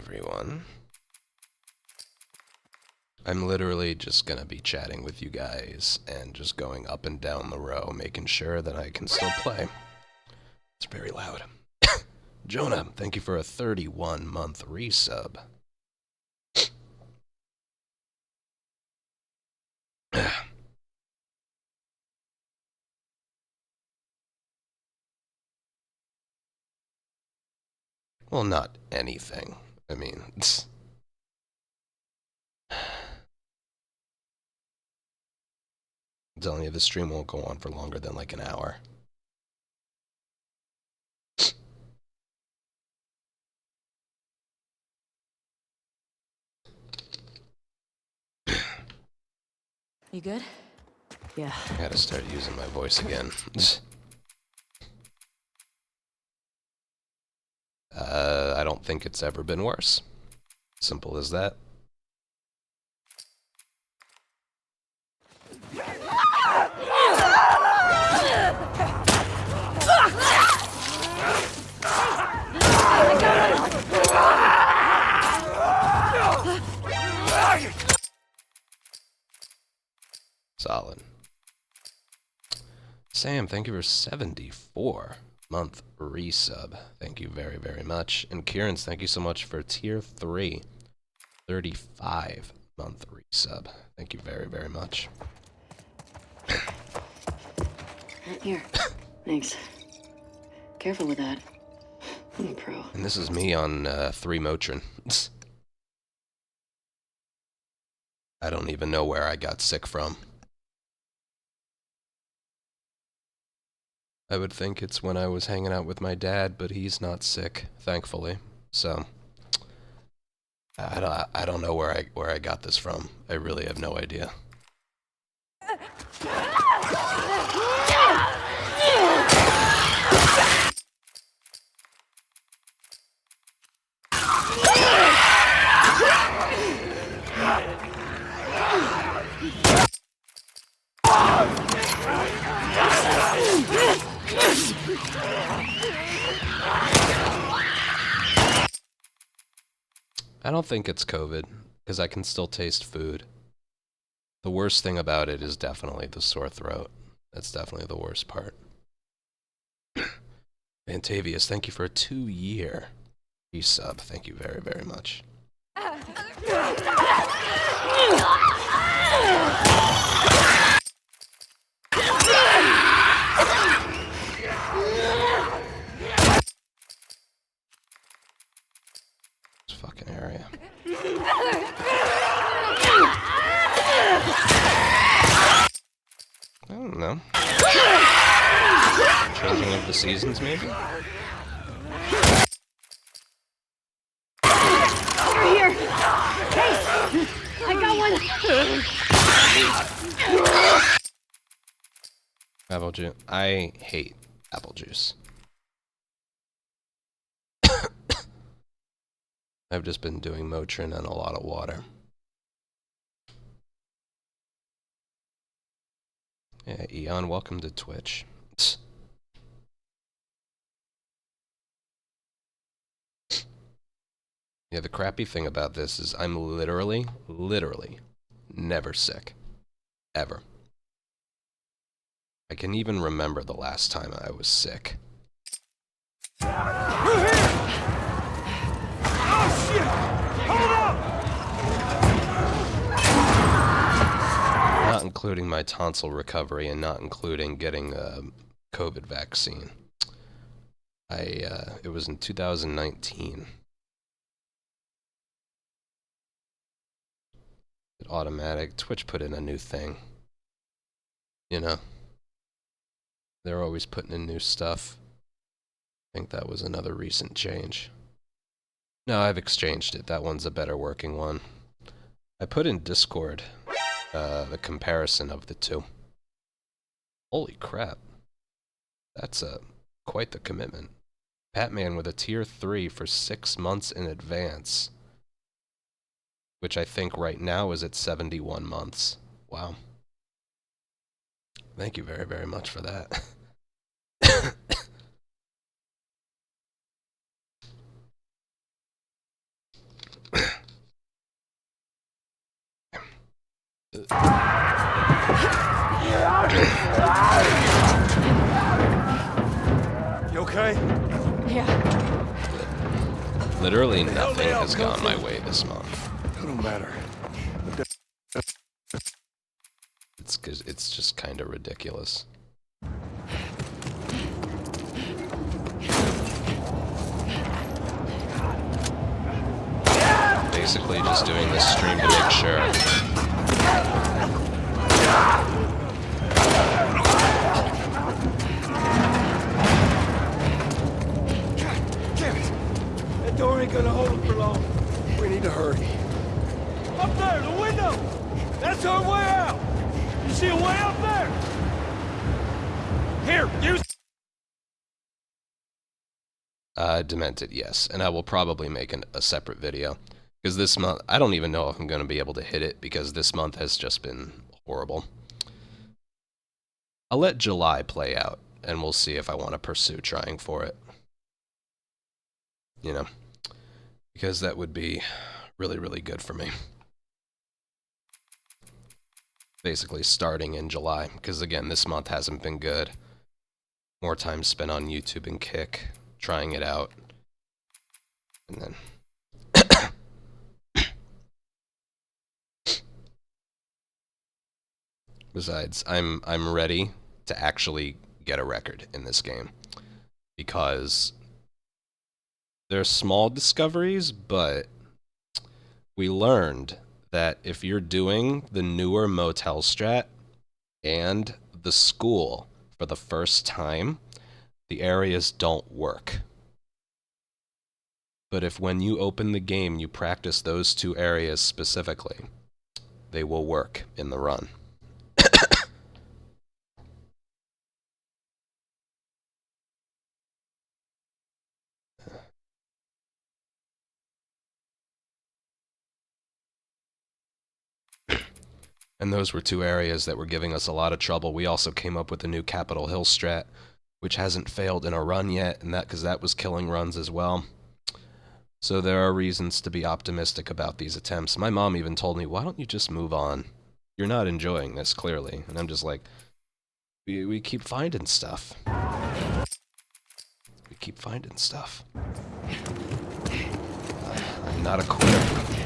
everyone. I'm literally just gonna be chatting with you guys and just going up and down the row, making sure that I can still play. It's very loud. Jonah, thank you for a 31-month resub. Well, not anything. I mean, it's... I'm telling you, the stream won't go on for longer than like an hour. You good? Yeah. I gotta start using my voice again. I don't think it's ever been worse. Simple as that. Solid. Sam, thank you for 74-month resub. Thank you very, very much. And Kieran's, thank you so much for tier 3, 35-month resub. Thank you very, very much. Here. Thanks. Careful with that. I'm a pro. And this is me on 3 Motrin. I don't even know where I got sick from. I would think it's when I was hanging out with my dad, but he's not sick, thankfully. So I don't know where I got this from. I really have no idea. I don't think it's COVID, because I can still taste food. The worst thing about it is definitely the sore throat. That's definitely the worst part. Vantavius, thank you for a 2-year resub. Thank you very, very much. This fucking area. I don't know. Changing of the seasons, maybe? Over here! Hey! I got one! Apple juice. I hate apple juice. I've just been doing Motrin and a lot of water. Yeah, Eon, welcome to Twitch. Yeah, the crappy thing about this is I'm literally never sick. Ever. I can even remember the last time I was sick. Not including my tonsil recovery and not including getting a COVID vaccine. It was in 2019. Automatic. Twitch put in a new thing. You know? They're always putting in new stuff. I think that was another recent change. No, I've exchanged it. That one's a better working one. I put in Discord the comparison of the two. Holy crap. That's quite the commitment. Batman with a tier 3 for 6 months in advance. Which I think right now is at 71 months. Wow. Thank you very, very much for that. You okay? Yeah. Literally nothing has gone my way this month. It don't matter. It's just kind of ridiculous. Basically just doing this stream to make sure. Damn it! That door ain't gonna hold him for long. We need to hurry. Up there, the window! That's our way out! You see a way up there? Here, use... Demented, yes. And I will probably make a separate video. Because this month, I don't even know if I'm going to be able to hit it, because this month has just been horrible. I'll let July play out, and we'll see if I want to pursue trying for it. You know, because that would be really, really good for me. Basically starting in July, because again, this month hasn't been good. More time spent on YouTube and Kick, trying it out. And then... Besides, I'm ready to actually get a record in this game, because they're small discoveries, but we learned that if you're doing the newer motel strat and the school for the first time, the areas don't work. But if when you open the game you practice those two areas specifically, they will work in the run. And those were two areas that were giving us a lot of trouble. We also came up with a new Capitol Hill strat, which hasn't failed in a run yet, and because that was killing runs as well. So there are reasons to be optimistic about these attempts. My mom even told me, why don't you just move on? You're not enjoying this, clearly. And I'm just like, we keep finding stuff. We keep finding stuff. I'm not a quitter.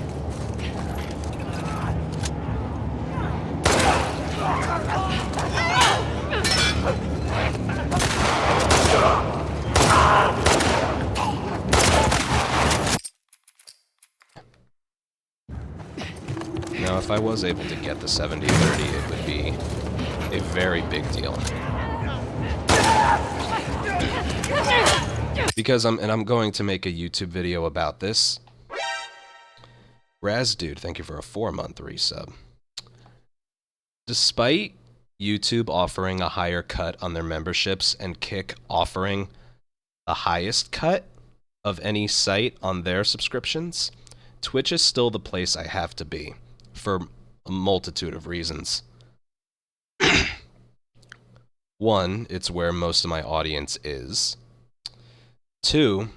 Now, if I was able to get the 70-30, it would be a very big deal. Because I'm going to make a YouTube video about this. Razdude, thank you for a 4-month resub. Despite YouTube offering a higher cut on their memberships and Kick offering the highest cut of any site on their subscriptions, Twitch is still the place I have to be for a multitude of reasons. One, it's where most of my audience is. Two,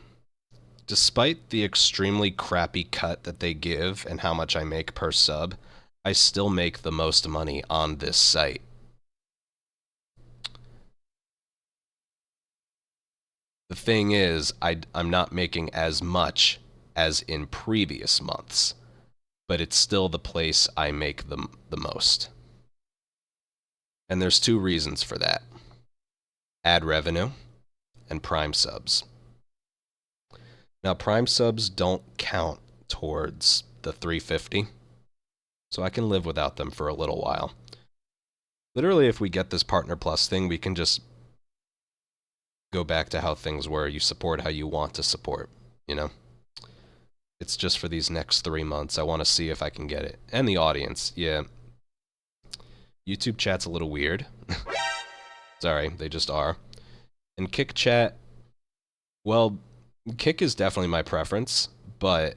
despite the extremely crappy cut that they give and how much I make per sub, I still make the most money on this site. The thing is, I'm not making as much as in previous months, but it's still the place I make the most. And there's two reasons for that. Ad revenue and Prime subs. Now, Prime subs don't count towards the 350, so I can live without them for a little while. Literally, if we get this Partner Plus thing, we can just go back to how things were. You support how you want to support, you know? It's just for these next 3 months. I want to see if I can get it. And the audience, yeah. YouTube chat's a little weird. Sorry, they just are. And Kick chat, well, Kick is definitely my preference, but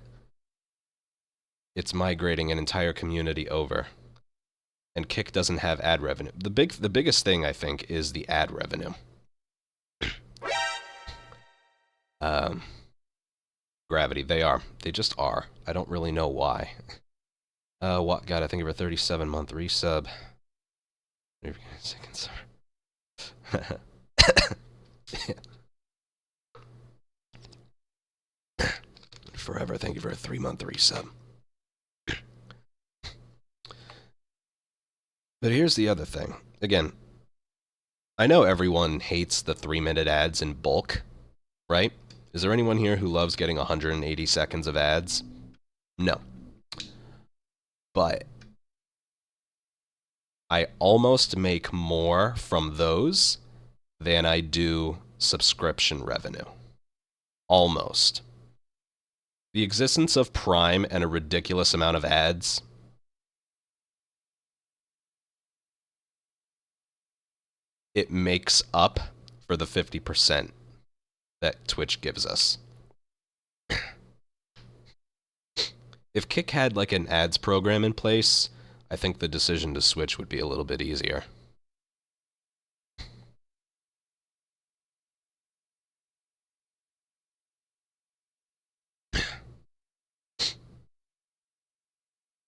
it's migrating an entire community over. And Kick doesn't have ad revenue. The biggest thing, I think, is the ad revenue. Gravity, they just are. I don't really know why. What? God, I think of a 37-month resub. Forever, thank you for a 3-month resub. But here's the other thing. Again, I know everyone hates the 3-minute ads in bulk, right? Is there anyone here who loves getting 180 seconds of ads? No. But I almost make more from those than I do subscription revenue. Almost. The existence of Prime and a ridiculous amount of ads it makes up for the 50% that Twitch gives us. If Kick had like an ads program in place, I think the decision to switch would be a little bit easier.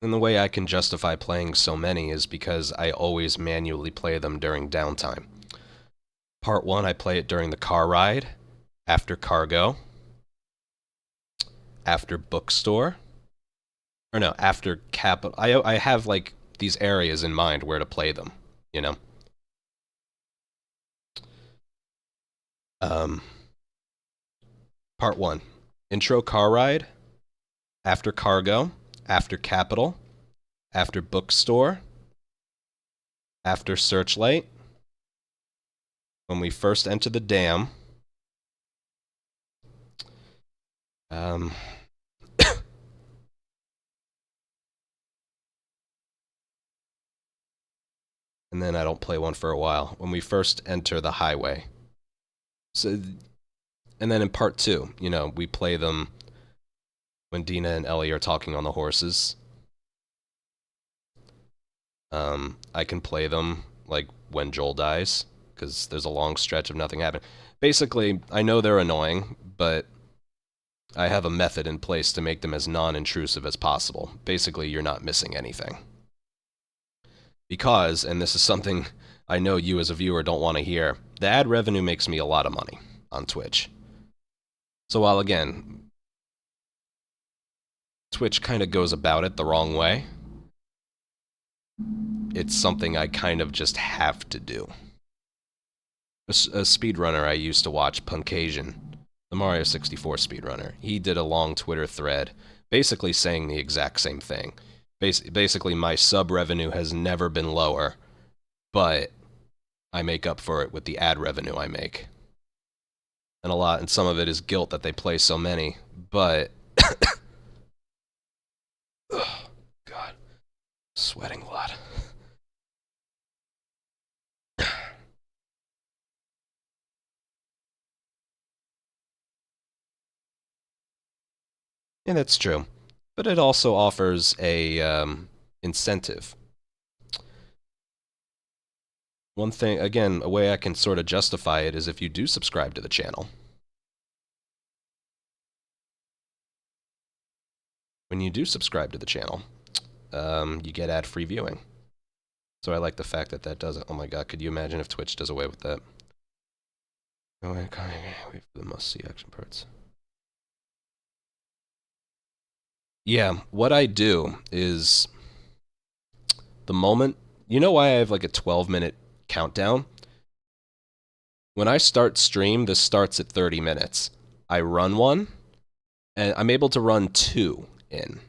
And the way I can justify playing so many is because I always manually play them during downtime. Part 1, I play it during the car ride, after cargo, after bookstore, or no, after capital. I have like these areas in mind where to play them, you know? Part 1, intro car ride, after cargo, after capital, after bookstore, after searchlight, when we first enter the dam, and then I don't play one for a while, when we first enter the highway. So, and then in part 2, you know, we play them when Dina and Ellie are talking on the horses. I can play them, like, when Joel dies, because there's a long stretch of nothing happening. Basically, I know they're annoying, but I have a method in place to make them as non-intrusive as possible. Basically, you're not missing anything. Because, and this is something I know you as a viewer don't want to hear, the ad revenue makes me a lot of money on Twitch. So while, again, Twitch kind of goes about it the wrong way, it's something I kind of just have to do. A speedrunner I used to watch, Punkasian, the Mario 64 speedrunner, he did a long Twitter thread basically saying the exact same thing. Basically, my sub revenue has never been lower, but I make up for it with the ad revenue I make. And some of it is guilt that they play so many, but oh, God, sweating a lot. Yeah, that's true. But it also offers a incentive. One thing, again, a way I can sort of justify it is if you do subscribe to the channel. When you do subscribe to the channel, you get ad-free viewing. So I like the fact that that doesn't... Oh my god, could you imagine if Twitch does away with that? Oh, wait for the must-see action parts. Yeah, what I do is... The moment... You know why I have like a 12-minute countdown? When I start stream, this starts at 30 minutes. I run one, and I'm able to run 2 in.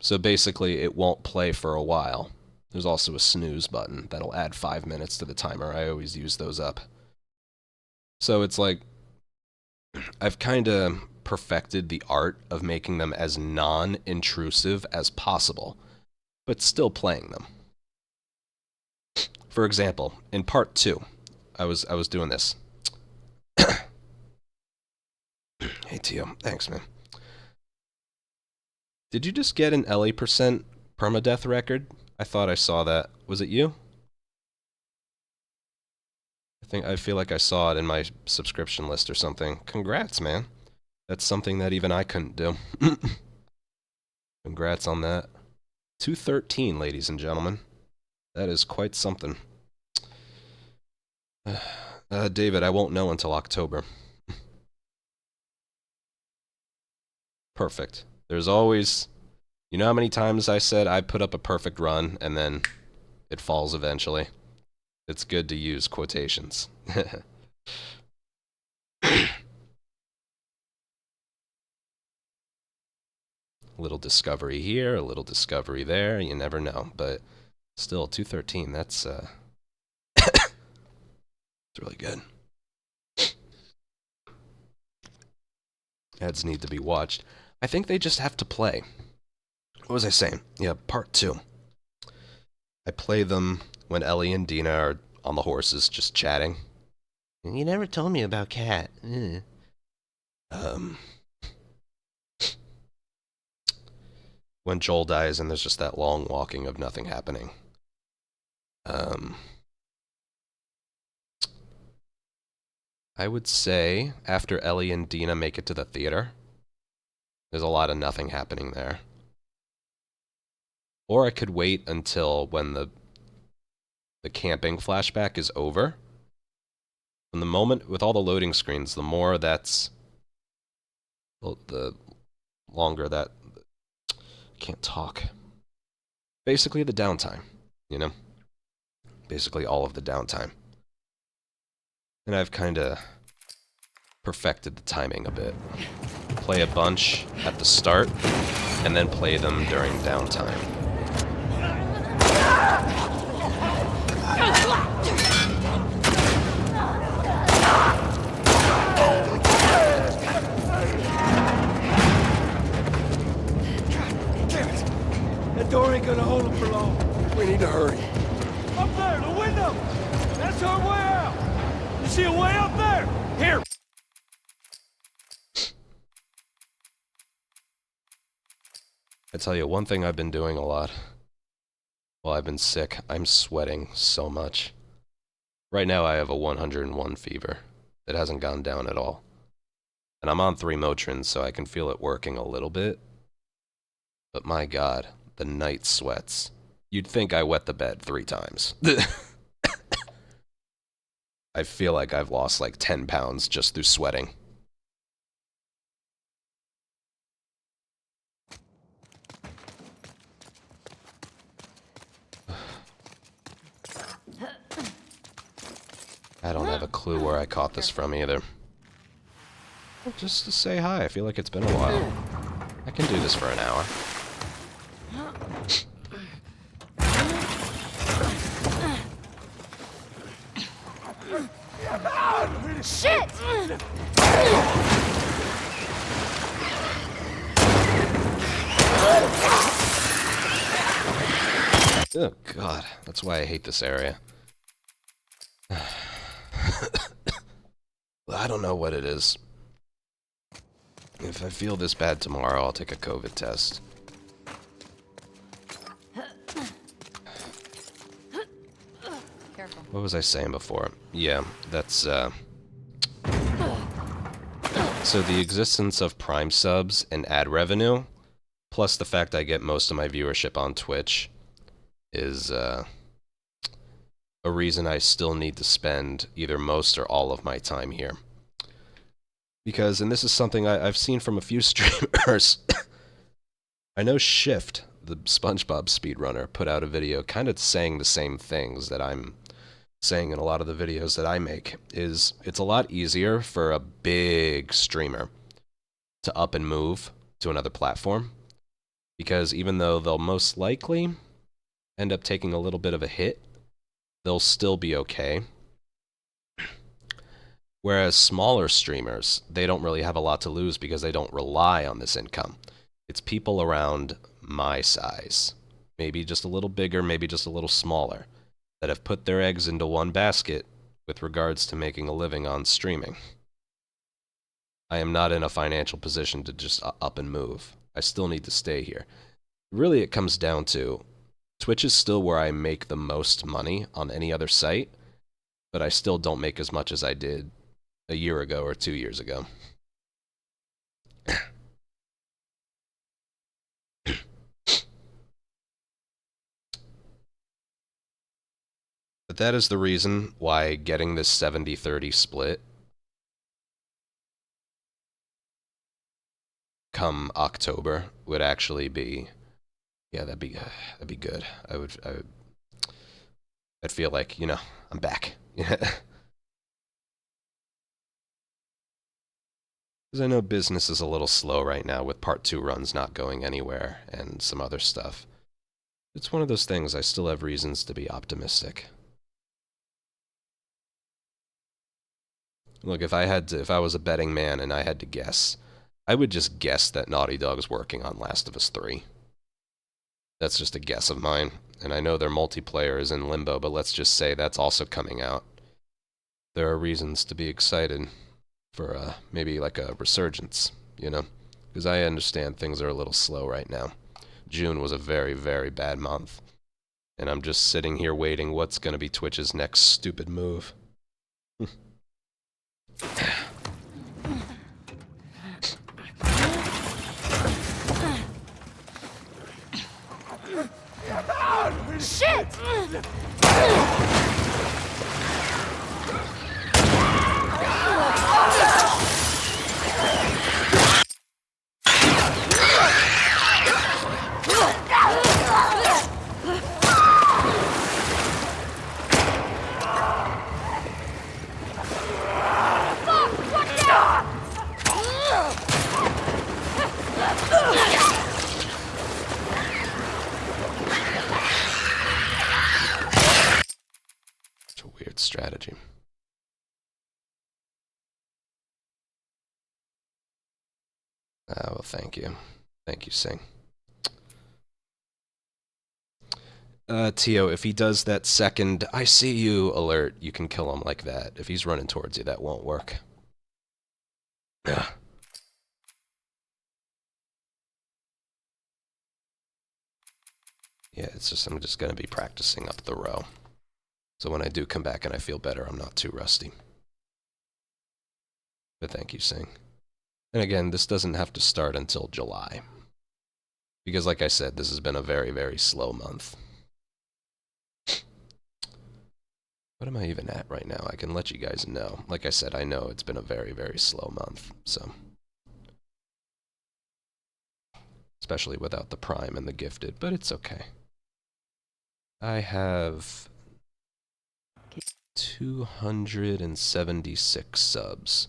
So basically, it won't play for a while. There's also a snooze button that'll add 5 minutes to the timer. I always use those up. So it's like, I've kind of perfected the art of making them as non-intrusive as possible, but still playing them. For example, in part 2, I was doing this. Hey, Tio. Thanks, man. Did you just get an LA% permadeath record? I thought I saw that. Was it you? I feel like I saw it in my subscription list or something. Congrats, man. That's something that even I couldn't do. Congrats on that. 213, ladies and gentlemen. That is quite something. David, I won't know until October. Perfect. There's always... You know how many times I said I put up a perfect run, and then it falls eventually? It's good to use quotations. A little discovery here, a little discovery there, you never know. But still, 213, that's it's really good. Ads need to be watched. I think they just have to play. What was I saying? Yeah, part 2. I play them when Ellie and Dina are on the horses just chatting. And you never told me about Cat. When Joel dies and there's just that long walking of nothing happening. I would say after Ellie and Dina make it to the theater, there's a lot of nothing happening there. Or I could wait until when the camping flashback is over. From the moment, with all the loading screens, the more that's... the longer that... I can't talk. Basically the downtime, you know? Basically all of the downtime. And I've kind of perfected the timing a bit. Play a bunch at the start, and then play them during downtime. Damn it! That door ain't gonna hold him for long. We need to hurry. Up there, the window! That's our way out! You see a way up there? Here! I tell you, one thing I've been doing a lot while I've been sick, I'm sweating so much. Right now I have a 101 fever. It hasn't gone down at all. And I'm on 3 Motrins, so I can feel it working a little bit. But my God, the night sweats. You'd think I wet the bed 3 times. I feel like I've lost like 10 pounds just through sweating. I don't have a clue where I caught this from either. Just to say hi, I feel like it's been a while. I can do this for an hour. Shit! Oh God, that's why I hate this area. I don't know what it is. If I feel this bad tomorrow, I'll take a COVID test. Careful. What was I saying before? Yeah, that's, So the existence of Prime subs and ad revenue, plus the fact I get most of my viewership on Twitch, is, a reason I still need to spend either most or all of my time here. Because, and this is something I've seen from a few streamers, I know Shift, the SpongeBob speedrunner, put out a video kind of saying the same things that I'm saying in a lot of the videos that I make, is it's a lot easier for a big streamer to up and move to another platform, because even though they'll most likely end up taking a little bit of a hit, they'll still be okay. Whereas smaller streamers, they don't really have a lot to lose because they don't rely on this income. It's people around my size, maybe just a little bigger, maybe just a little smaller, that have put their eggs into one basket with regards to making a living on streaming. I am not in a financial position to just up and move. I still need to stay here. Really, it comes down to Twitch is still where I make the most money on any other site, but I still don't make as much as I did a year ago or 2 years ago. But that is the reason why getting this 70-30 split come October would actually be, yeah, that'd be good. I'd feel like, you know, I'm back. Because I know business is a little slow right now with Part 2 runs not going anywhere and some other stuff. It's one of those things I still have reasons to be optimistic. Look, if I was a betting man and I had to guess, I would just guess that Naughty Dog's working on Last of Us 3. That's just a guess of mine. And I know their multiplayer is in limbo, but let's just say that's also coming out. There are reasons to be excited for maybe like a resurgence, you know? Because I understand things are a little slow right now. June was a very, very bad month. And I'm just sitting here waiting what's going to be Twitch's next stupid move. Shit! Weird strategy. Well, thank you. Thank you, Sing. Tio, if he does that second "I see you" alert, you can kill him like that. If he's running towards you, that won't work. Yeah. Yeah, it's just, I'm just gonna be practicing up the row. So when I do come back and I feel better, I'm not too rusty. But thank you, Sing. And again, this doesn't have to start until July. Because like I said, this has been a very, very slow month. What am I even at right now? I can let you guys know. Like I said, I know it's been a very, very slow month, so. Especially without the Prime and the Gifted, but it's okay. I have 276 subs,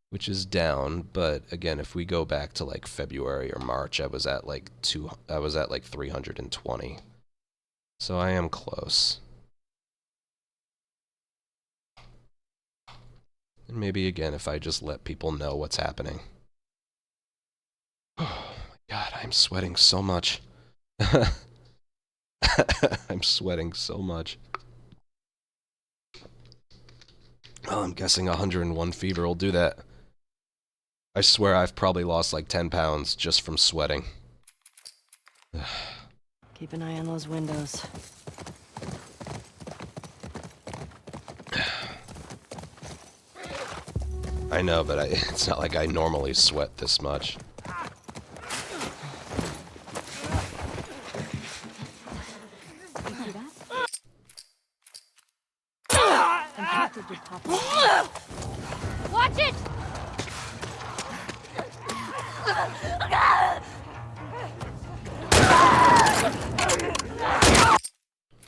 which is down, but again, if we go back to like February or March, I was at like 320. So I am close. And maybe again, if I just let people know what's happening. Oh my God, I'm sweating so much. I'm sweating so much. Well, I'm guessing 101 fever will do that. I swear I've probably lost like 10 pounds just from sweating. Keep an eye on those windows. I know, but it's not like I normally sweat this much. Watch it! I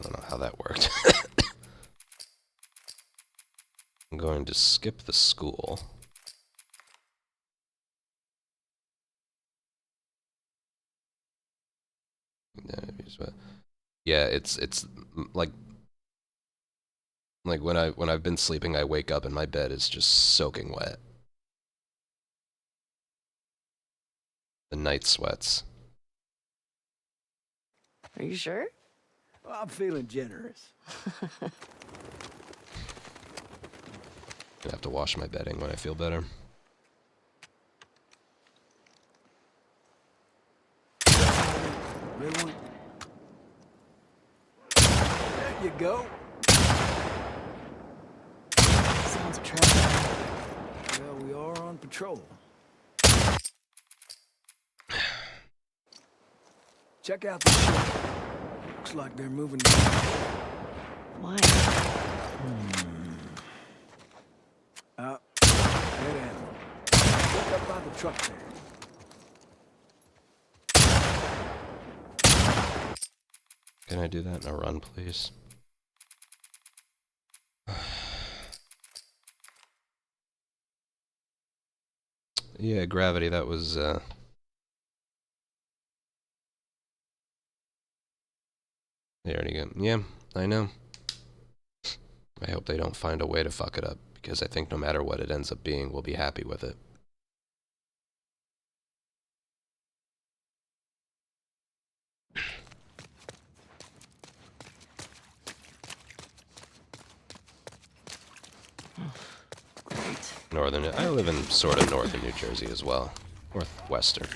don't know how that worked. I'm going to skip the school. Yeah, it's like when I've been sleeping, I wake up and my bed is just soaking wet. The night sweats. Are you sure? Well, I'm feeling generous. I have to wash my bedding when I feel better. Red one. There you go. Sounds of trouble. Well, we are on patrol. Check out the ship. Looks like they're moving. Why? Dead end. Look up by the truck there. Can I do that in a run, please? Yeah, gravity, that was, There you go. Yeah, I know. I hope they don't find a way to fuck it up, because I think no matter what it ends up being, we'll be happy with it. Great. Northern, I live in sort of northern New Jersey as well. Northwestern.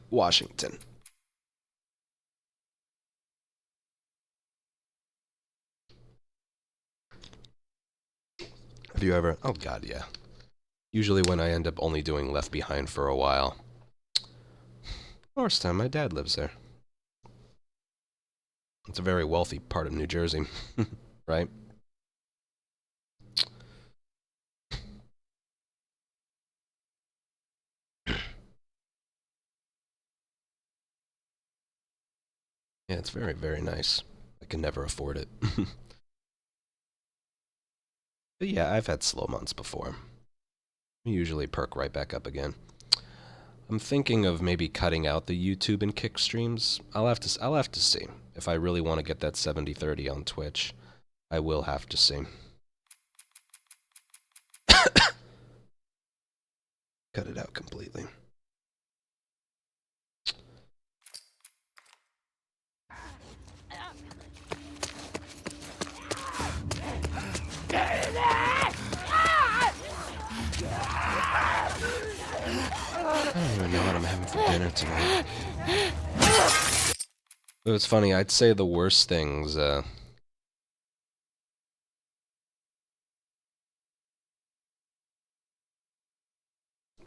Washington. Have you ever... Oh god, yeah. Usually when I end up only doing Left Behind for a while. Morristown, my dad lives there. It's a very wealthy part of New Jersey, right? Yeah, it's very, very nice. I can never afford it. But yeah, I've had slow months before. I usually perk right back up again. I'm thinking of maybe cutting out the YouTube and Kick streams. I'll have to see. If I really want to get that 70-30 on Twitch, I will have to see. Cut it out completely. I don't even know what I'm having for dinner tonight. It was funny, I'd say the worst things, the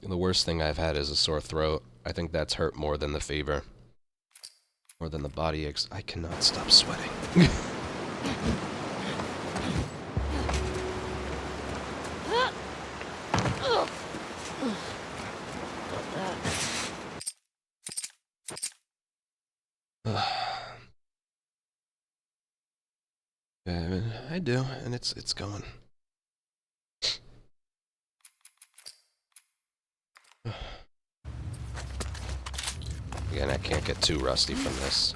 worst thing I've had is a sore throat. I think that's hurt more than the fever. More than the body aches. I cannot stop sweating. I do, and it's going. Again, I can't get too rusty from this.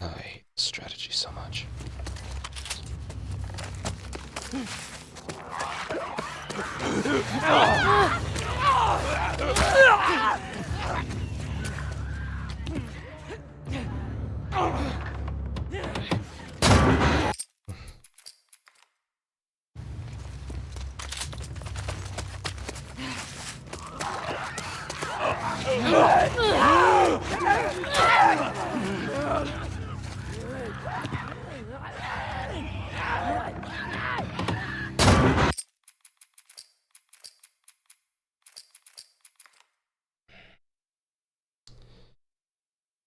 I hate strategy so much.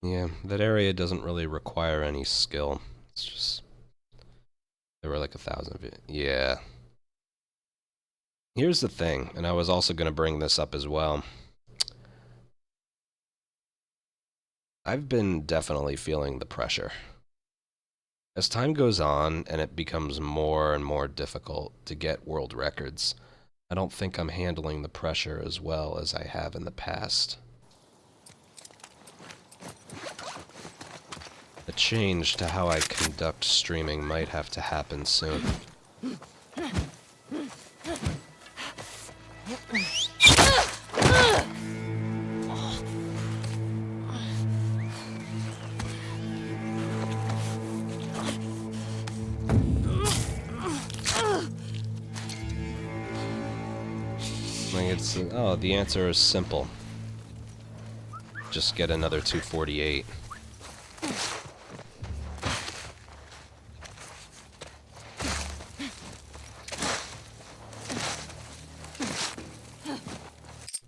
Yeah, that area doesn't really require any skill. It's just... There were like 1,000 of it. Yeah. Here's the thing, and I was also going to bring this up as well. I've been definitely feeling the pressure. As time goes on and it becomes more and more difficult to get world records, I don't think I'm handling the pressure as well as I have in the past. A change to how I conduct streaming might have to happen soon. Oh, the answer is simple. Just get another 248.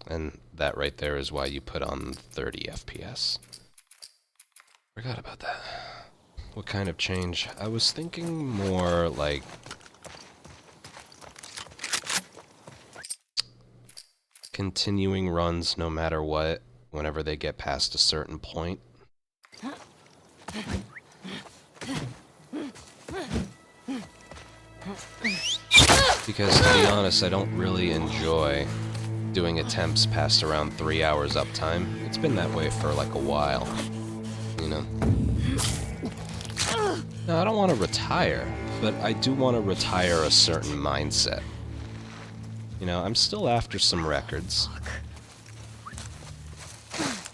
And that right there is why you put on 30 FPS. Forgot about that. What kind of change? I was thinking more like continuing runs no matter what, whenever they get past a certain point. Because to be honest, I don't really enjoy doing attempts past around 3 hours uptime. It's been that way for like a while, you know? No, I don't want to retire, but I do want to retire a certain mindset. You know, I'm still after some records.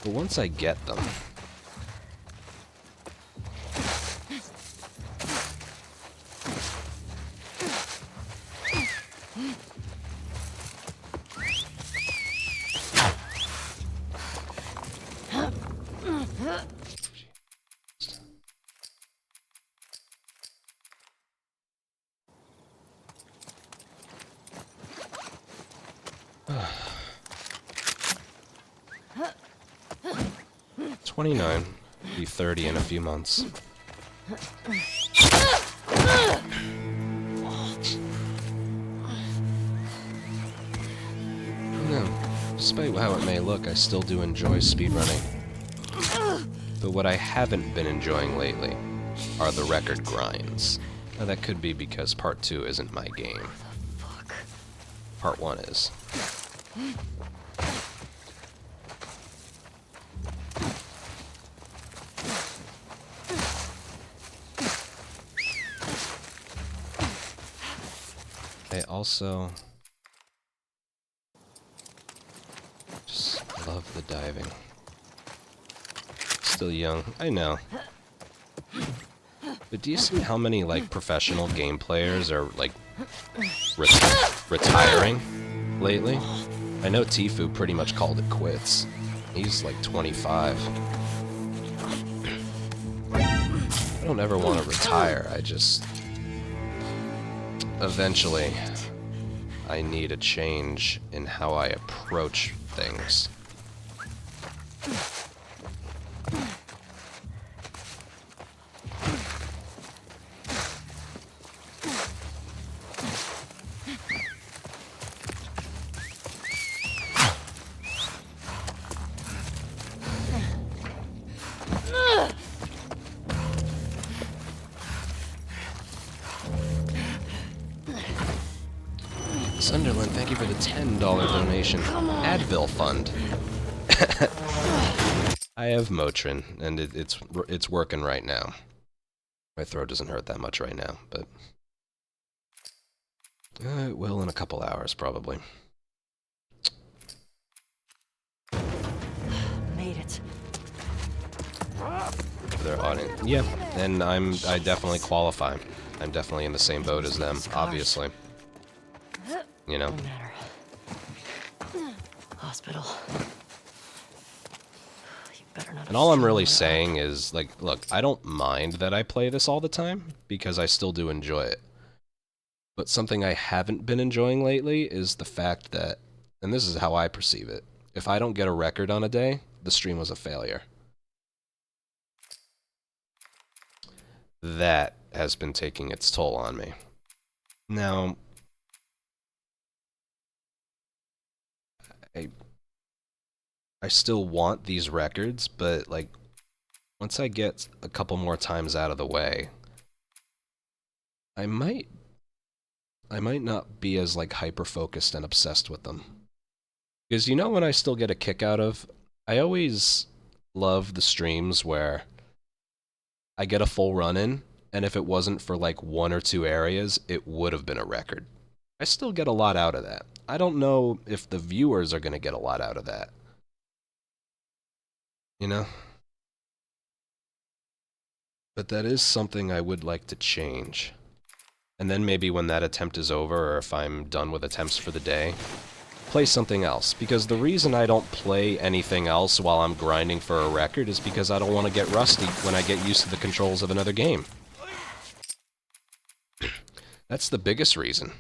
But once I get them... $29, be 30 in a few months. No, despite how it may look, I still do enjoy speedrunning. But what I haven't been enjoying lately are the record grinds. Now that could be because Part 2 isn't my game. Part 1 is. I also just love the diving. Still young, I know. But do you see how many, like, professional game players are, like, retiring lately? I know TLOU pretty much called it quits. He's, like, 25. I don't ever want to retire, I just... Eventually, I need a change in how I approach things. Sunderland, thank you for the $10 donation. Advil Fund. I have Motrin, and it's working right now. My throat doesn't hurt that much right now, but it will in a couple hours, probably. Made it. For their audience, yeah, and I definitely qualify. I'm definitely in the same boat as them, obviously. You know. No matter. Hospital. You better not. And all I'm really saying is, like, look, I don't mind that I play this all the time, because I still do enjoy it. But something I haven't been enjoying lately is the fact that, and this is how I perceive it, if I don't get a record on a day, the stream was a failure. That has been taking its toll on me. Now, I still want these records, but, like, once I get a couple more times out of the way, I might not be as, like, hyper-focused and obsessed with them. Because you know when I still get a kick out of? I always love the streams where I get a full run-in, and if it wasn't for, like, 1 or 2 areas, it would have been a record. I still get a lot out of that. I don't know if the viewers are going to get a lot out of that. You know? But that is something I would like to change. And then maybe when that attempt is over, or if I'm done with attempts for the day, play something else. Because the reason I don't play anything else while I'm grinding for a record is because I don't want to get rusty when I get used to the controls of another game. That's the biggest reason.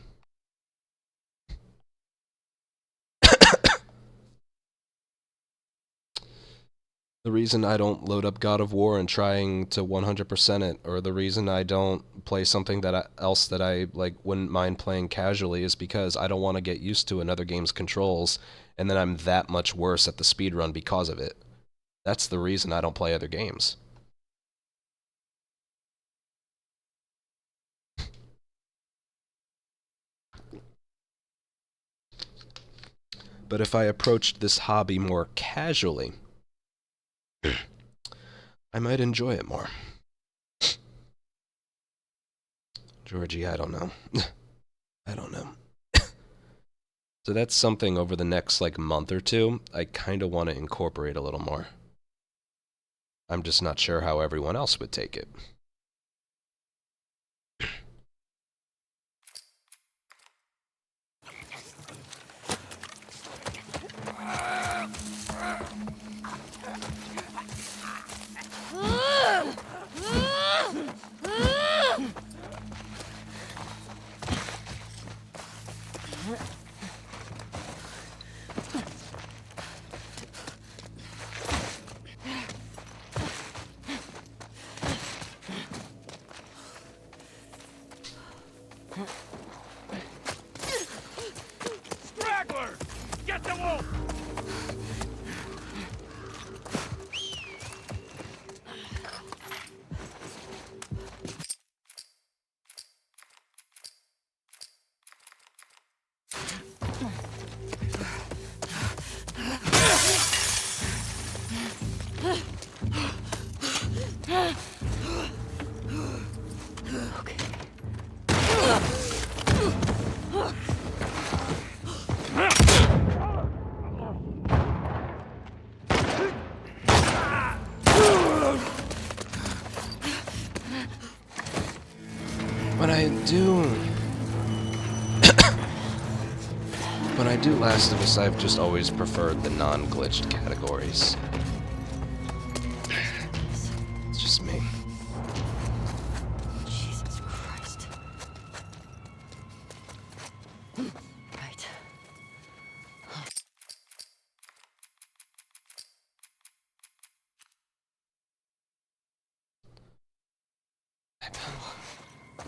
The reason I don't load up God of War and trying to 100% it, or the reason I don't play something else that I like wouldn't mind playing casually, is because I don't want to get used to another game's controls, and then I'm that much worse at the speedrun because of it. That's the reason I don't play other games. But if I approached this hobby more casually, I might enjoy it more. Georgie, I don't know. I don't know. So that's something over the next, like, month or two, I kind of want to incorporate a little more. I'm just not sure how everyone else would take it. Straggler! Get the wolf! When I do Last of Us, I've just always preferred the non-glitched categories. It's just me. Jesus Christ. Right.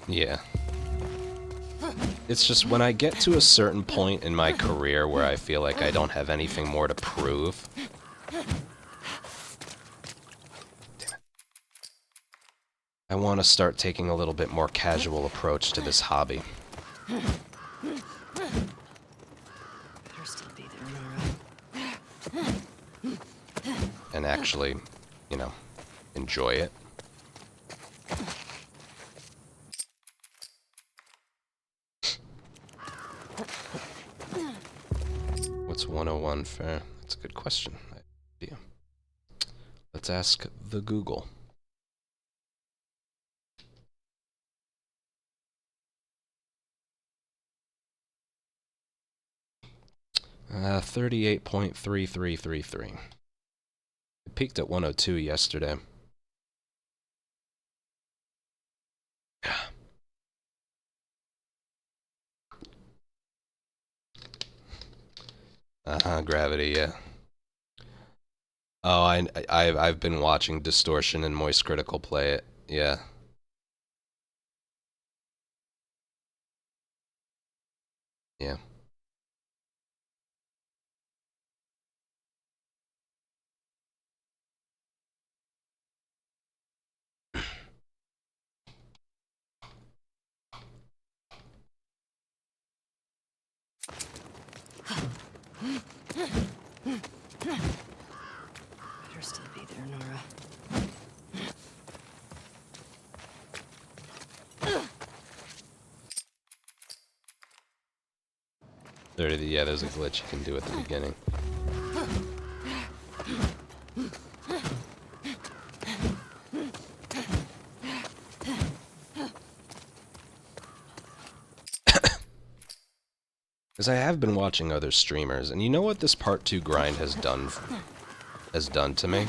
Yeah. It's just when I get to a certain point in my career where I feel like I don't have anything more to prove. Damn it. I want to start taking a little bit more casual approach to this hobby. Better still be there, Nora. And actually, you know, enjoy it. What's 101 fair? That's a good question. Let's ask the Google. Uh, 38.3333. It peaked at 102 yesterday. Gravity, yeah. Oh, I've been watching Distortion and Moist Critical play it. Yeah. Yeah. Better still be there, Nora. Yeah, there's a glitch you can do at the beginning. Because I have been watching other streamers, and you know what this part 2 grind has done to me?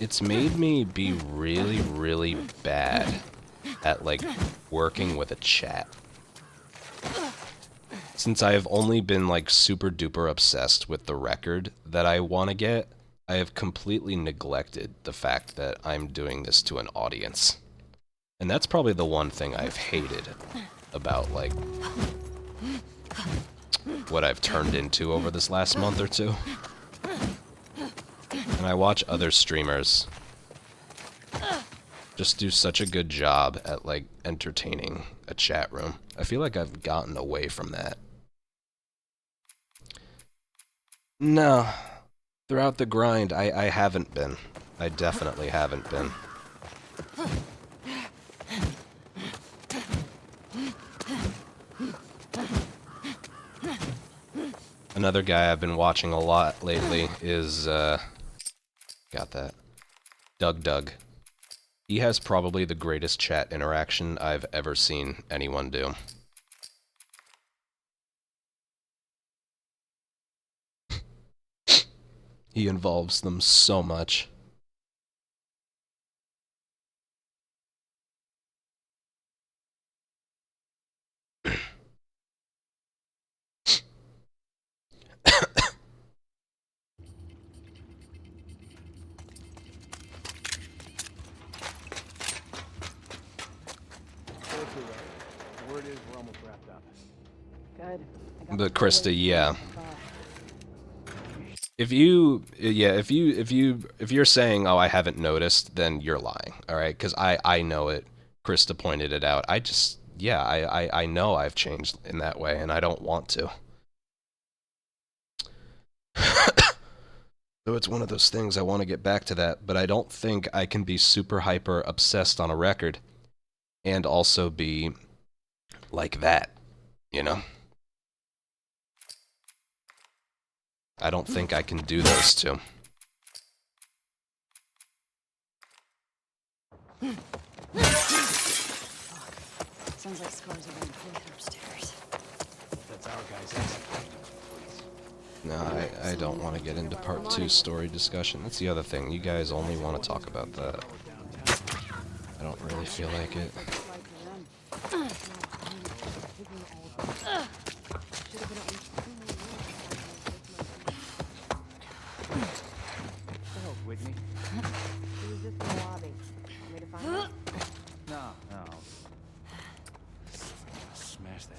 It's made me be really, really bad at, like, working with a chat. Since I have only been, like, super duper obsessed with the record that I want to get, I have completely neglected the fact that I'm doing this to an audience. And that's probably the one thing I've hated about, like, what I've turned into over this last month or two. And I watch other streamers just do such a good job at, like, entertaining a chat room. I feel like I've gotten away from that. No. Throughout the grind, I haven't been. I definitely haven't been. Another guy I've been watching a lot lately is, got that, Doug. He has probably the greatest chat interaction I've ever seen anyone do. He involves them so much. Word is we're almost wrapped up. Good. But Krista, yeah. If you're saying, oh, I haven't noticed, then you're lying, all right? Because I know it. Krista pointed it out. I know I've changed in that way, and I don't want to. So it's one of those things, I want to get back to that, but I don't think I can be super hyper obsessed on a record and also be like that, you know? I don't think I can do those two. Sounds like scars are being pulled upstairs. That's our guy's exit. No, I don't want to get into part 2 story discussion. That's the other thing. You guys only want to talk about that. I don't really feel like it. Whitney? He was just in the lobby. Want me to find him? No. Smash that.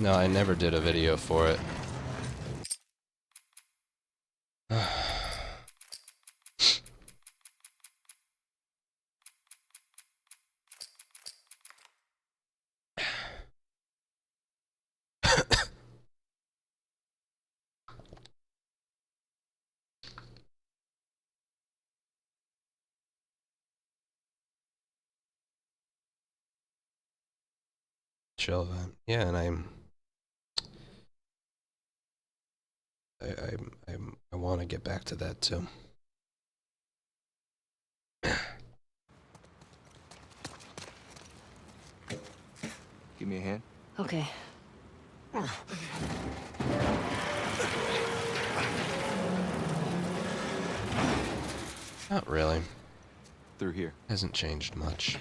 No, I never did a video for it. Chill vibe. Yeah, and I want to get back to that too. Give me a hand. Okay. Not really. Through here. Hasn't changed much.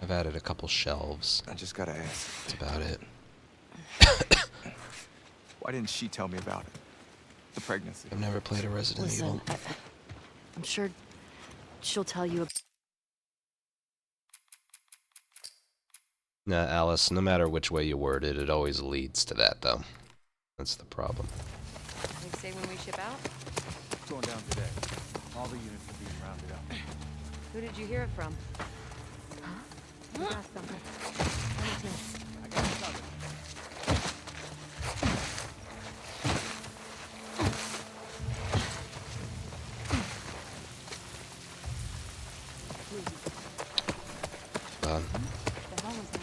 I've added a couple shelves. I just gotta ask. That's about it. Why didn't she tell me about it? The pregnancy. I've never played a Resident Listen, Evil. I'm sure she'll tell you. Nah, Alice, no matter which way you word it, it always leads to that, though. That's the problem. They say when we ship out? It's going down today. All the units are being rounded up. Who did you hear it from? I got something. I got it covered. Done. The hell was that?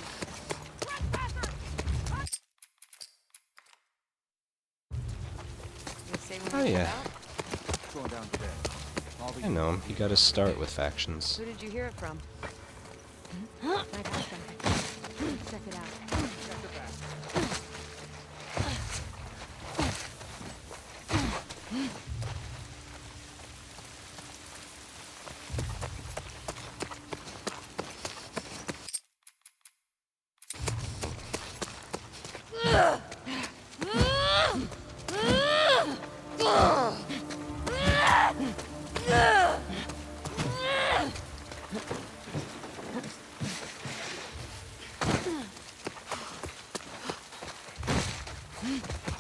They say when Oh, we yeah. ship out? It's going down today. All the I know him. You gotta start with factions. Who did you hear it from? I got something. Check it out.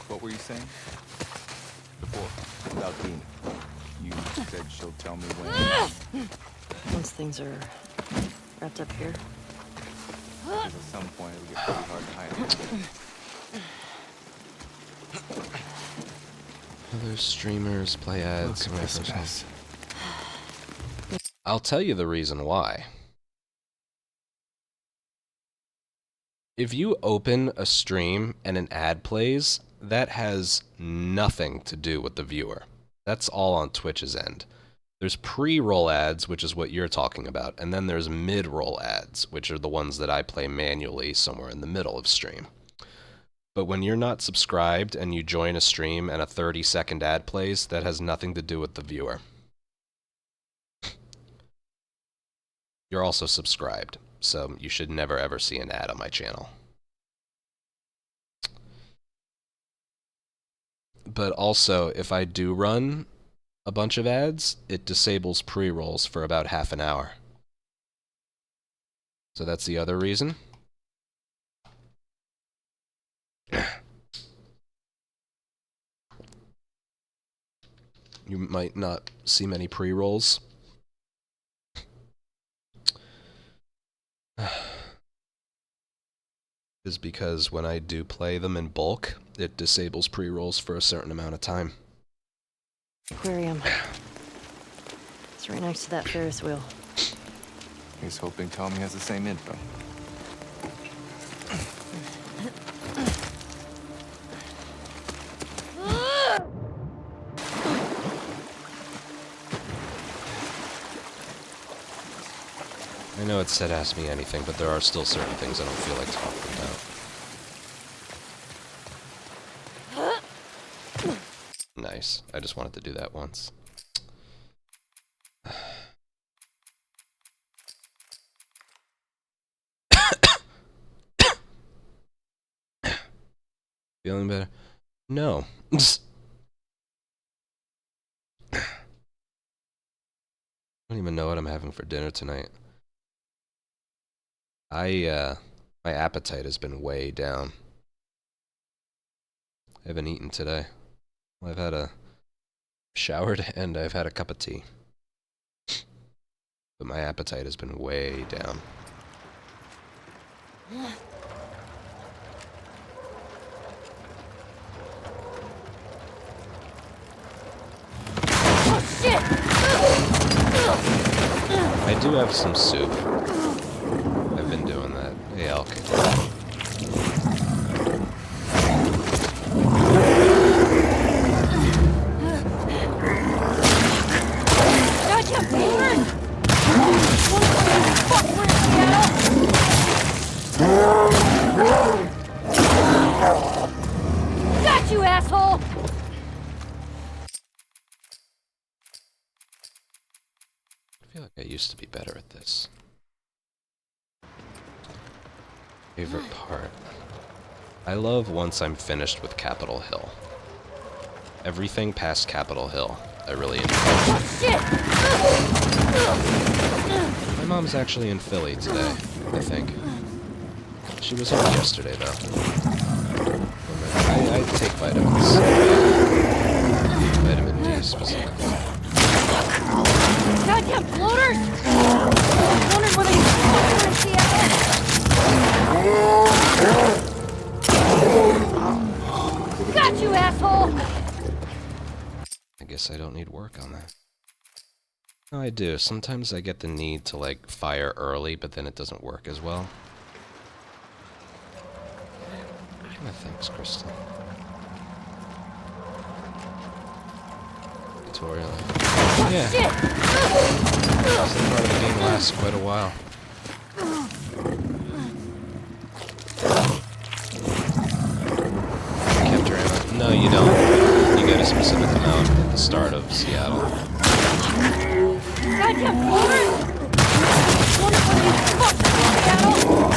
What were you saying? Before, about Dean. You said she'll tell me when. Once things are wrapped up here. Because at some point it'll get pretty hard to hide it. Other streamers play ads. Look at this mess. I'll tell you the reason why. If you open a stream and an ad plays, that has nothing to do with the viewer. That's all on Twitch's end. There's pre-roll ads, which is what you're talking about, and then there's mid-roll ads, which are the ones that I play manually somewhere in the middle of stream. But when you're not subscribed and you join a stream and a 30-second ad plays, that has nothing to do with the viewer. You're also subscribed, so you should never ever see an ad on my channel. But also, if I do run a bunch of ads, it disables pre-rolls for about half an hour. So that's the other reason. You might not see many pre-rolls. Is because when I do play them in bulk, it disables pre-rolls for a certain amount of time. Aquarium. It's right next to that Ferris wheel. He's hoping Tommy has the same info. I know it said ask me anything, but there are still certain things I don't feel like talking about. Nice. I just wanted to do that once. Feeling better? No. I don't even know what I'm having for dinner tonight. My appetite has been way down. I haven't eaten today. I've had a showered and I've had a cup of tea. But my appetite has been way down. Oh, shit! I do have some soup. I've been doing that. Hey, Elk. Gotcha, Boomer! Fuck, we're in Seattle! Got you, asshole! I feel like I used to be better at this. Favorite part? I love once I'm finished with Capitol Hill. Everything past Capitol Hill, I really enjoy. Oh, shit! My mom's actually in Philly today, I think. She was home yesterday, though. I take vitamins. Vitamin D, specifically. Goddamn floaters! Wondered whether you were in Seattle. Got you, asshole! I guess I don't need work on that. No, I do. Sometimes I get the need to, like, fire early, but then it doesn't work as well. Oh, thanks, Crystal. Tutorial. Yeah. Shit! This part of the game lasts quite a while. Capture ammo? No, you don't. You get a specific amount at the start of Seattle. Goddamn floaters! Wondered whether you fucked in Seattle.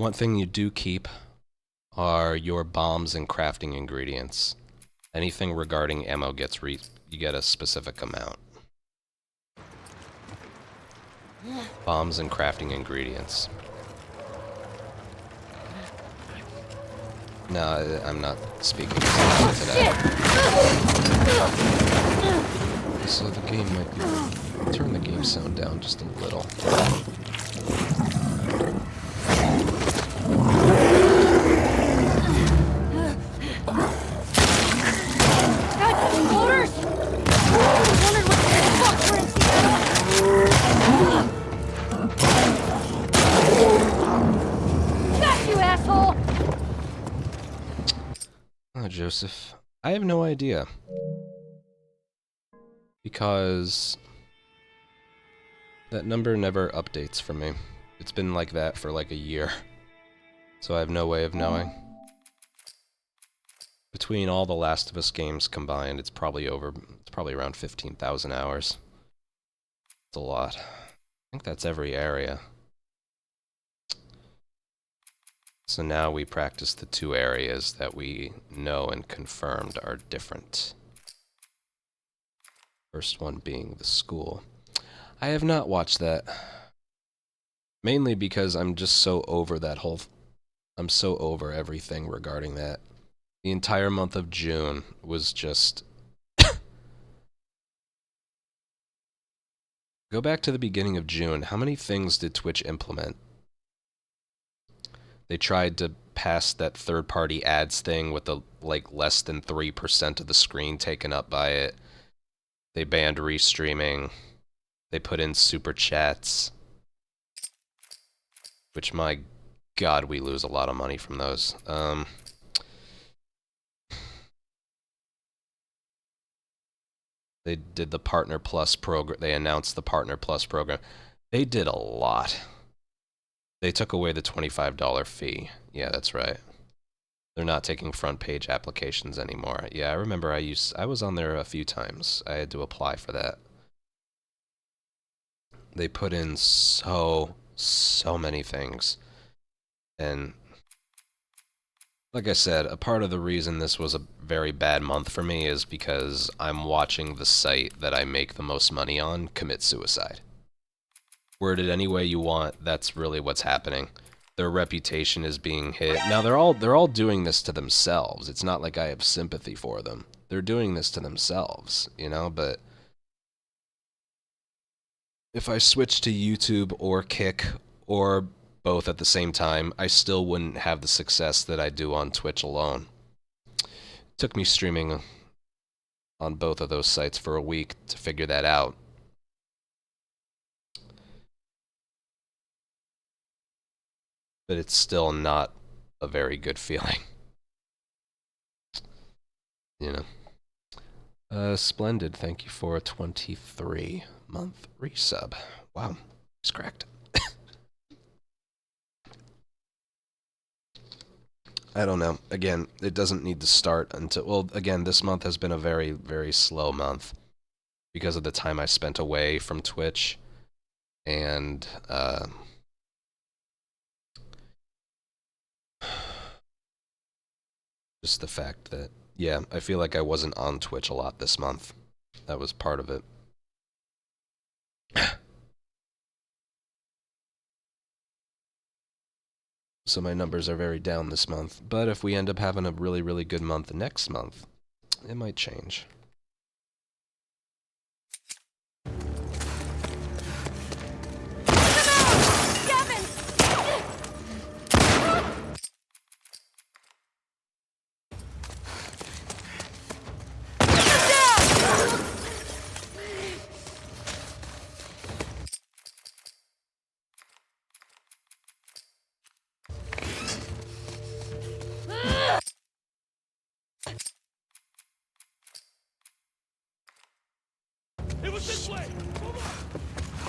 One thing you do keep are your bombs and crafting ingredients. Anything regarding ammo gets you get a specific amount. Bombs and crafting ingredients. No, I'm not speaking to that. So the game might be... Turn the game sound down just a little. Joseph, I have no idea. Because that number never updates for me. It's been like that for like a year. So I have no way of knowing. Between all the Last of Us games combined, it's probably around 15,000 hours. It's a lot. I think that's every area. So now we practice the 2 areas that we know and confirmed are different. First one being the school. I have not watched that. Mainly because I'm just so over that whole... I'm so over everything regarding that. The entire month of June was just... Go back to the beginning of June. How many things did Twitch implement? They tried to pass that third-party ads thing with the, like, less than 3% of the screen taken up by it. They banned restreaming. They put in super chats. Which, my God, we lose a lot of money from those. They did the Partner Plus program. They announced the Partner Plus program. They did a lot. They took away the $25 fee. Yeah, that's right. They're not taking front page applications anymore. Yeah, I remember I was on there a few times. I had to apply for that. They put in so many things. And like I said, a part of the reason this was a very bad month for me is because I'm watching the site that I make the most money on commit suicide. Word it any way you want, that's really what's happening. Their reputation is being hit. Now they're all doing this to themselves. It's not like I have sympathy for them. They're doing this to themselves, you know, but if I switched to YouTube or Kick or both at the same time, I still wouldn't have the success that I do on Twitch alone. It took me streaming on both of those sites for a week to figure that out. But it's still not a very good feeling. You know. Splendid, thank you for a 23-month resub. Wow, it's cracked. I don't know. Again, it doesn't need to start until... Well, again, this month has been a very, very slow month because of the time I spent away from Twitch. And, just the fact that, yeah, I feel like I wasn't on Twitch a lot this month. That was part of it. So my numbers are very down this month. But if we end up having a really, really good month next month, it might change. It was this way! Move on!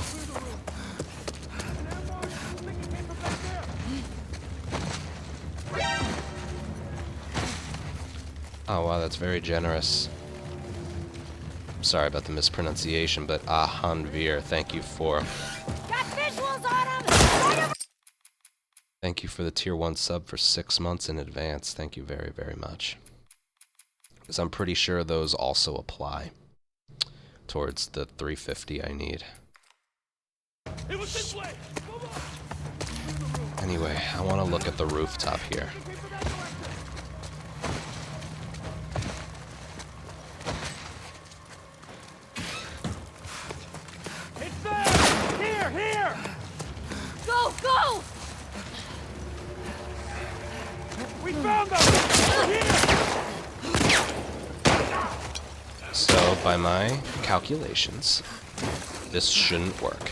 Clear the room. An air marshal, I think it came from back there. Oh wow, that's very generous. Sorry about the mispronunciation, but Ahanvir, thank you for... Got visuals on him! Thank you for the tier 1 sub for 6 months in advance. Thank you very, very much. Because I'm pretty sure those also apply towards the 350 I need. It was this way. Anyway, I want to look at the rooftop here. It's there! Here! Go, go! We found them! Here! So, by my calculations, this shouldn't work.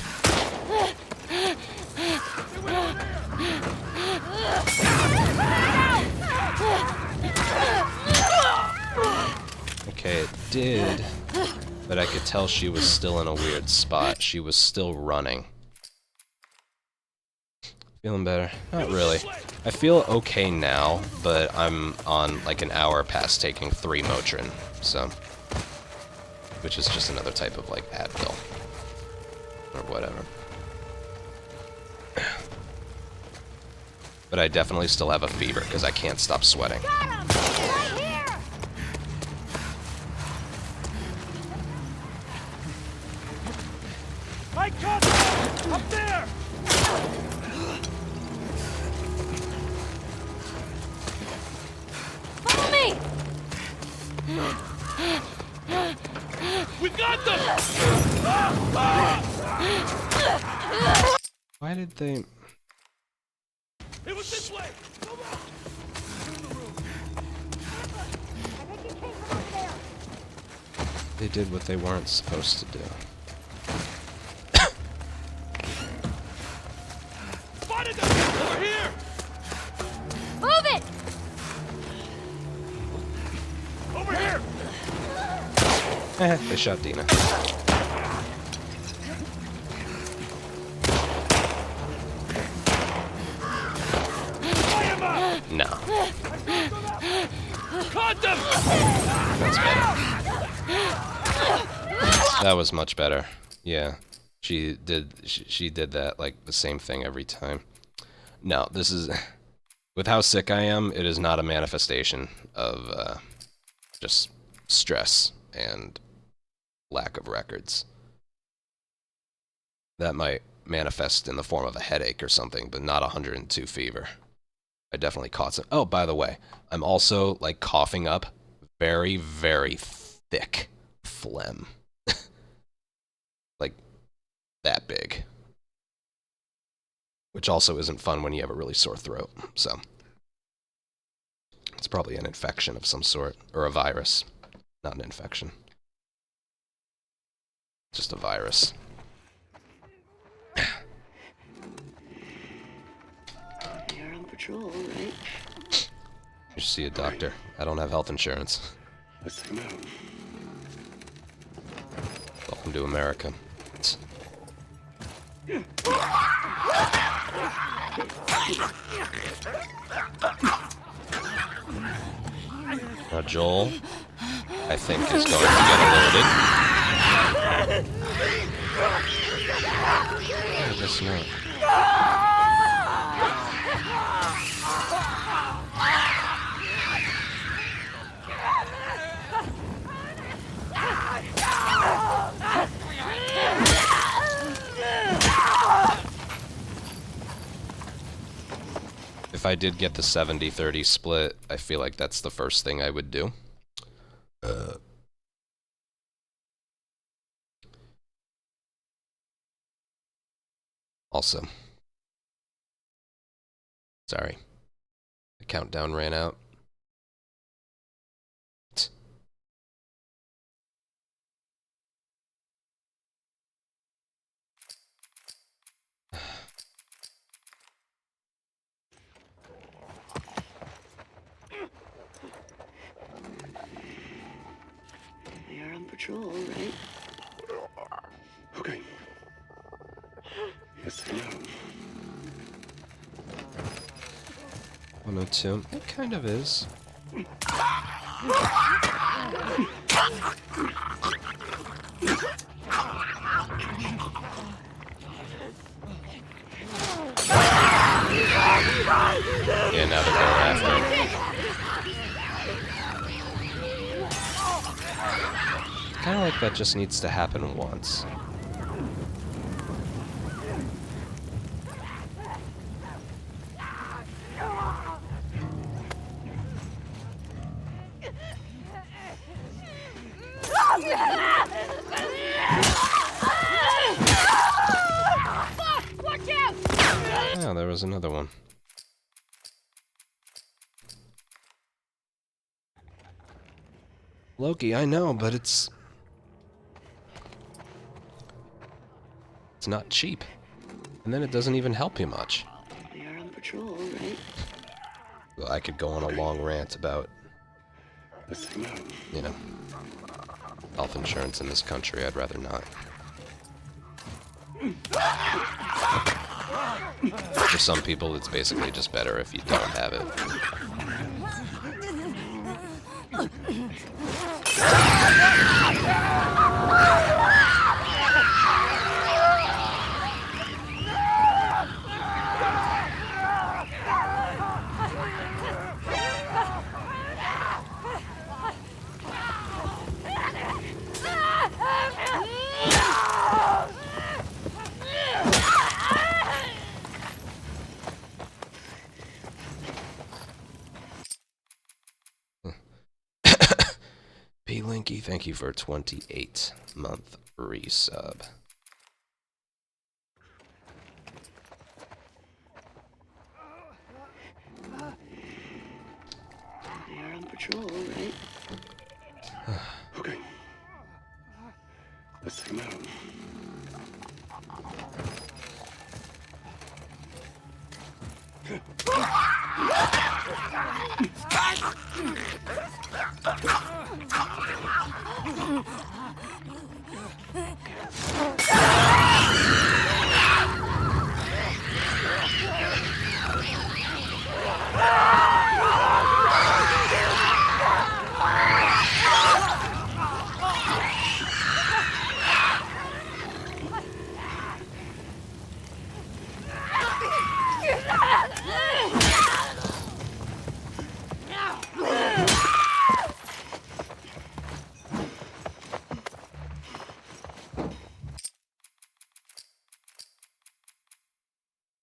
Okay, it did, but I could tell she was still in a weird spot. She was still running. Feeling better? Not really. I feel okay now, but I'm on like an hour past taking 3 Motrin, so... which is just another type of like Advil. Or whatever. But I definitely still have a fever because I can't stop sweating. Got him! Right here! I got them! Up there! Follow me! We got them! Why did they... It was this way! Come on! They did what they weren't supposed to do. Spotted them! Over here! Move it! Over here! They shot Dina. Fire them up! No. Caught them! That's better. That was much better. Yeah. She did that, like, the same thing every time. No, this is... With how sick I am, it is not a manifestation of, just stress and lack of records. That might manifest in the form of a headache or something, but not 102 fever. I definitely caught some... Oh, by the way, I'm also, like, coughing up very, very thick phlegm. Like, that big. Which also isn't fun when you have a really sore throat, so... It's probably an infection of some sort, or a virus. Not an infection. Just a virus. You're on patrol, right? You should see a doctor. I don't have health insurance. Let's take him out. Welcome to America. Now Joel, I think, is going to get alerted. I guess not. If I did get the 70-30 split, I feel like that's the first thing I would do. Also, sorry, the countdown ran out. You're on patrol, right? Okay. Let's take him out. 102. It kind of is. like that just needs to happen once. Yeah, there was another one. Loki, I know, but it's not cheap. And then it doesn't even help you much. We are on patrol, right? Well, I could go on a long rant about, you know, health insurance in this country. I'd rather not. For some people, it's basically just better if you don't have it. P. Linky, thank you for a 28-month resub. We are on patrol, right? Okay. Let's take him out.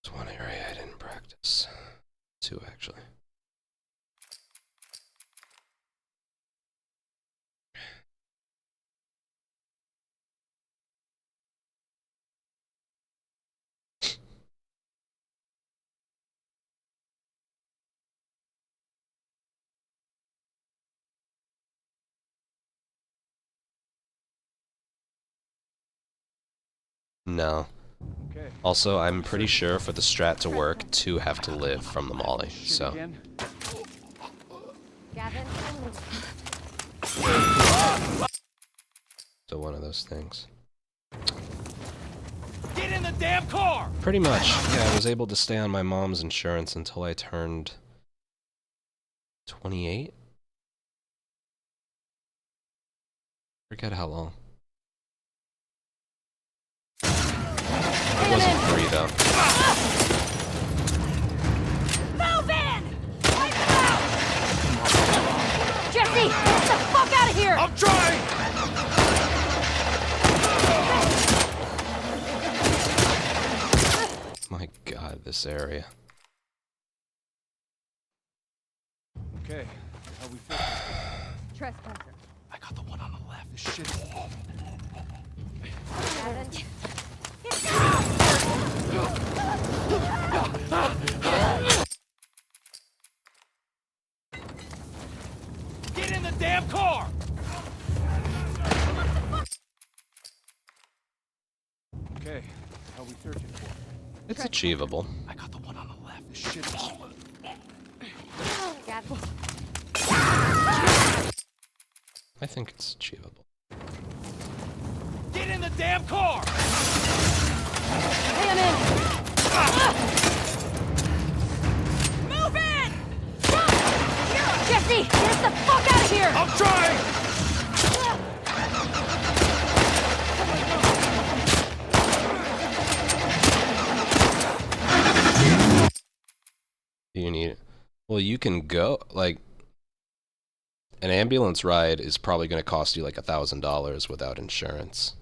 There's one area I didn't practice. Two, actually. No. Okay. Also, I'm pretty sure for the strat to work, two have to live from the molly, Shit so. again? Gavin? So one of those things. Get in the damn car! Pretty much. Yeah, I was able to stay on my mom's insurance until I turned 28? Forget how long. It wasn't free though. Move in! Jesse, get the fuck out of here! I'm trying! My god, this area. Okay. How we fix it? Trespasser. I got the one on the left. This shit is... Gavin. Get in the damn car! Okay. How we searching for? It's achievable. I got the one on the left. This shit is... Gavin. I think it's achievable. Get in the damn car! Hey, I'm in! Move in! Jesse, get us the fuck out of here! I'm trying! Do you need it? Well, you can go, like, an ambulance ride is probably going to cost you like $1,000 without insurance.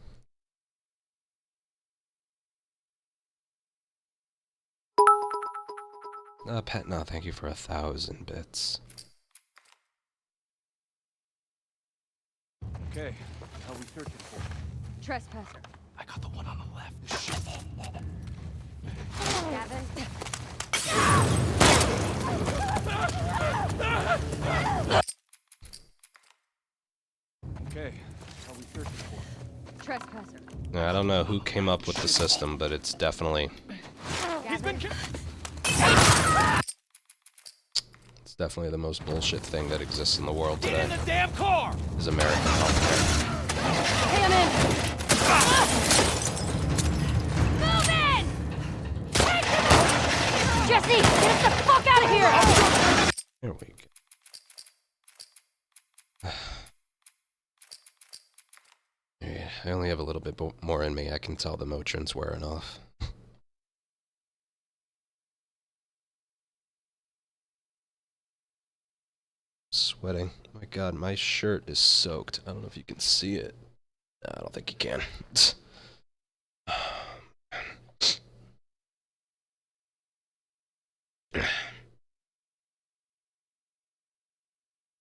Pet, no, thank you for 1,000 bits. Okay, what are we searching for? Trespasser. I got the one on the left. Gavin. Okay, what are we searching for? Trespasser. Now, I don't know who came up with the system, but it's definitely... It's definitely the most bullshit thing that exists in the world today. Get in the damn car! Is American healthcare. Hey, I'm in! Move in! Jesse, get us the fuck out of here! There we go. Yeah, I only have a little bit more in me. I can tell the Motrin's wearing off. Sweating. My god, my shirt is soaked. I don't know if you can see it. No, I don't think you can.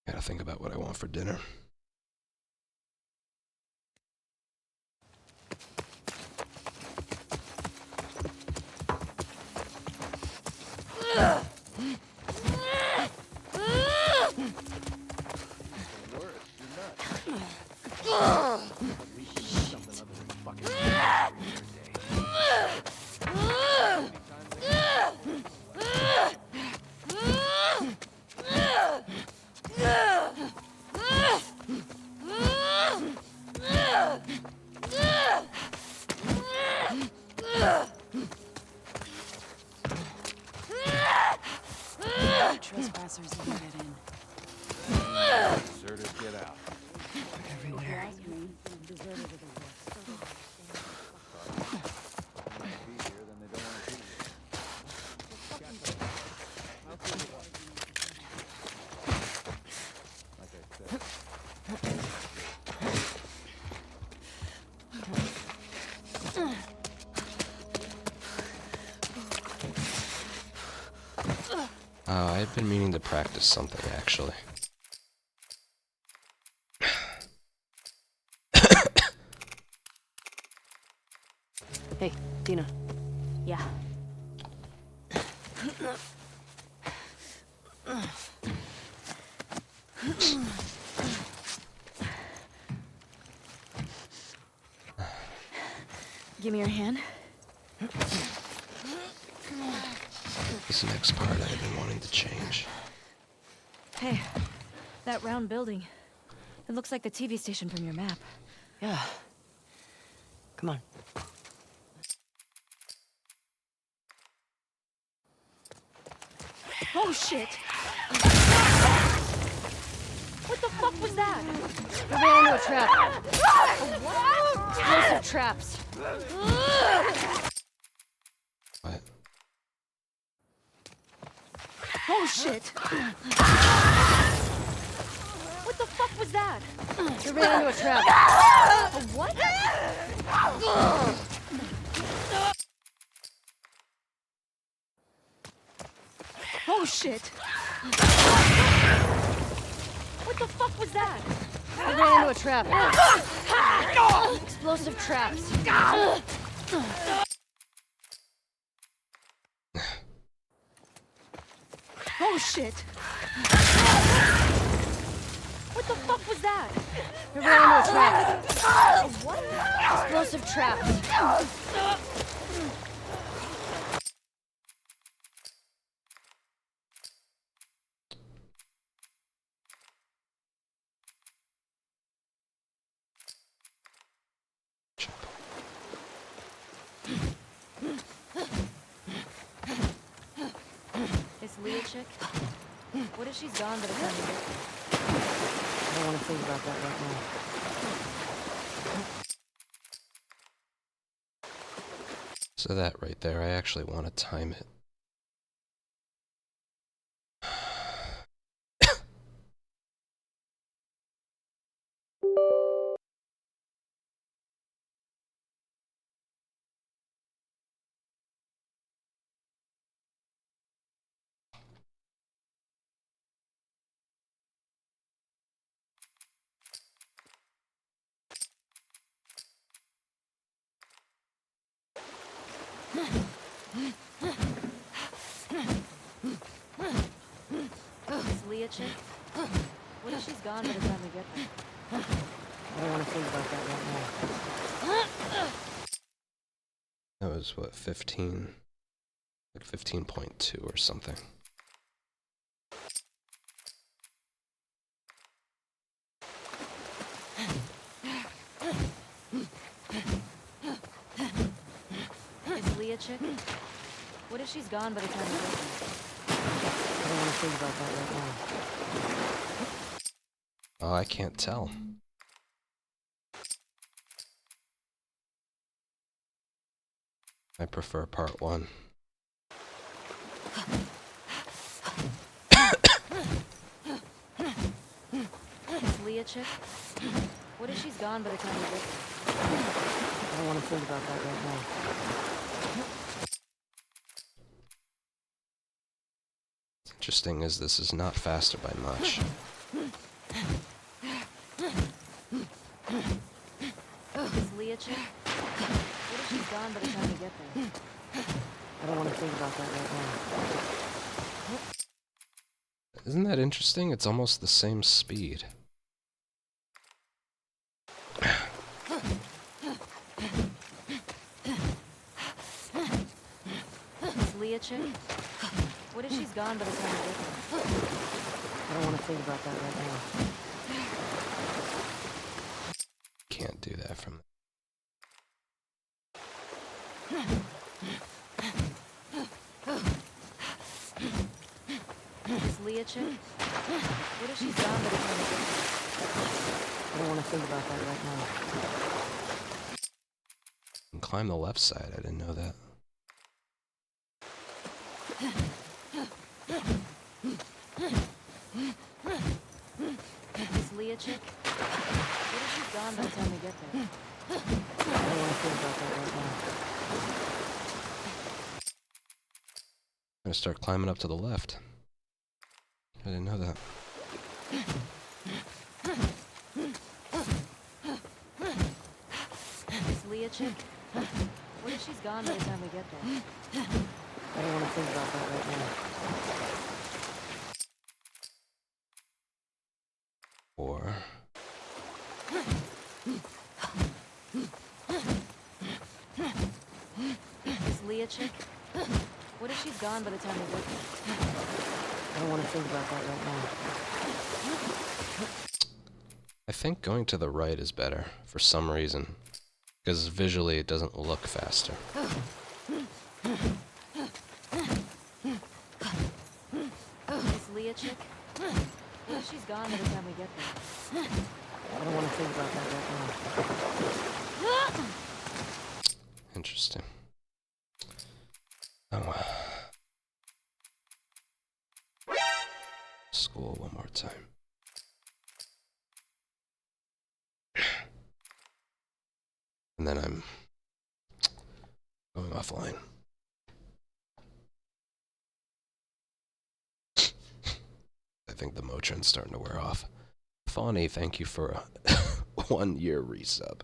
Gotta think about what I want for dinner. Trespassers will get in. Deserters get out. Everywhere. Be here, then they don't want to be here. Like I said. I've been meaning to practice something, actually. Hey, Dina. Yeah. Give me your hand. This next part I've been wanting to change. Hey, that round building. It looks like the TV station from your map. Yeah. Come on. Oh shit! What the fuck was that? We ran into a trap. Explosive traps. What? Oh shit! What the fuck was that? We ran into a trap. A what? Oh shit! What the fuck was that? We ran into a trap. Explosive traps. Oh shit! What the fuck was that? We ran into a trap. A what? Explosive traps. This Leah chick? What if she's gone but it's not here? I don't want to think about that right now. So that right there, I actually want to time it. Is Leah chick? What if she's gone by the time we get there? I don't want to think about that right now. That was what, 15? Like 15.2 or something. Is Leah chick? What if she's gone by the time we get there? I don't want to think about that right now. Oh, I can't tell. I prefer part 1. Is Leah chick? What if she's gone by the time we get there? I don't want to think about that right now. Interesting is this is not faster by much. Is Leah chick? What if she's gone by the time we get there? I don't want to think about that right now. Isn't that interesting? It's almost the same speed. Is Leah chick? What if she's gone by the time we get there? I don't want to think about that right now. Can't do that from Is Leah chick? What if she's gone by the time we get there? I don't want to think about that right now. and climb the left side. I didn't know that. Is Leah chick? What if she's gone by the time we get there? I don't want to think about that right now. I'm gonna start climbing up to the left. I didn't know that. Is Leah chick? What if she's gone by the time we get there? I don't want to think about that right now. Or Is Leah chick? What if she's gone by the time we get there? I don't want to think about that right now. I think going to the right is better for some reason. Because visually it doesn't look faster. Is Leah chick? What if she's gone by the time we get there? I don't want to think about that right now. Interesting. Oh well. School one more time. And then I'm going offline. I think the Motrin's starting to wear off. Fawny, thank you for a 1 year resub.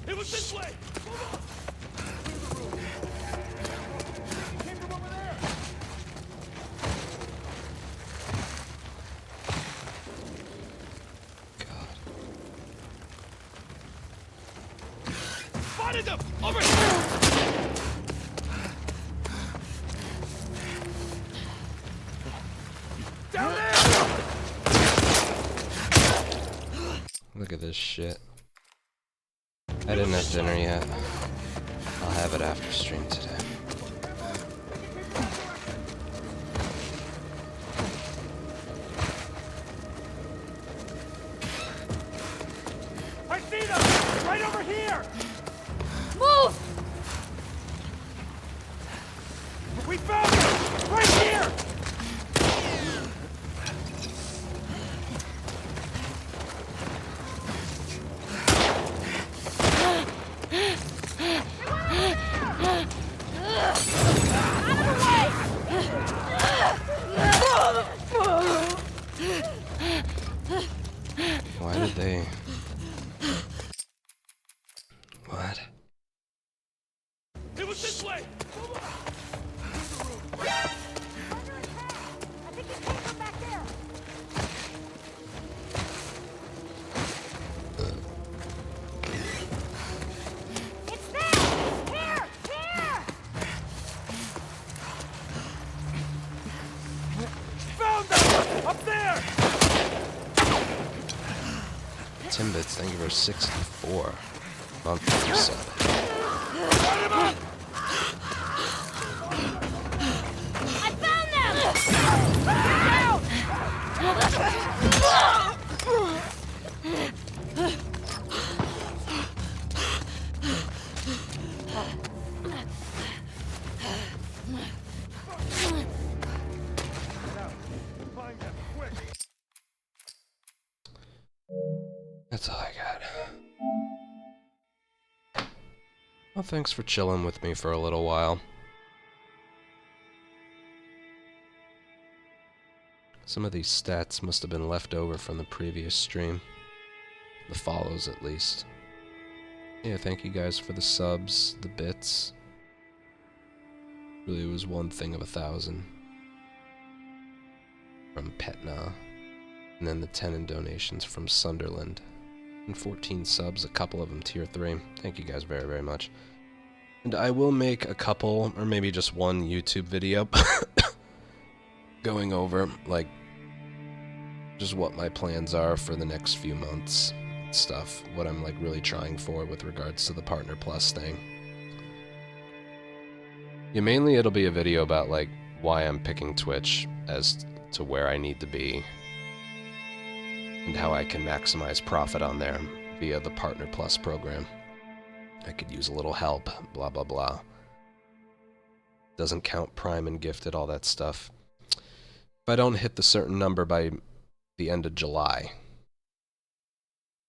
It was this way! Move on! Came from over there! God. Spotted them! Over here! Down there! Look at this shit. I didn't have dinner yet. I'll have it after stream today. did they... What? It was this way! Found them! Up there! Timbits, thank you for 64 monthly sub. Got him up! I found them! Find them, quick! That's all I got. Well, thanks for chilling with me for a little while. Some of these stats must have been left over from the previous stream. The follows, at least. Yeah, thank you guys for the subs, the bits. Really was one thing of 1,000. From Petna. And then the 10 in donations from Sunderland. And 14 subs, a couple of them tier 3. Thank you guys very, very much. And I will make a couple, or maybe just one YouTube video going over, like, just what my plans are for the next few months and stuff. What I'm, like, really trying for with regards to the Partner Plus thing. Yeah, mainly it'll be a video about, like, why I'm picking Twitch as to where I need to be. And how I can maximize profit on there via the Partner Plus program. I could use a little help, blah blah blah. Doesn't count Prime and Gifted, all that stuff. If I don't hit the certain number by the end of July,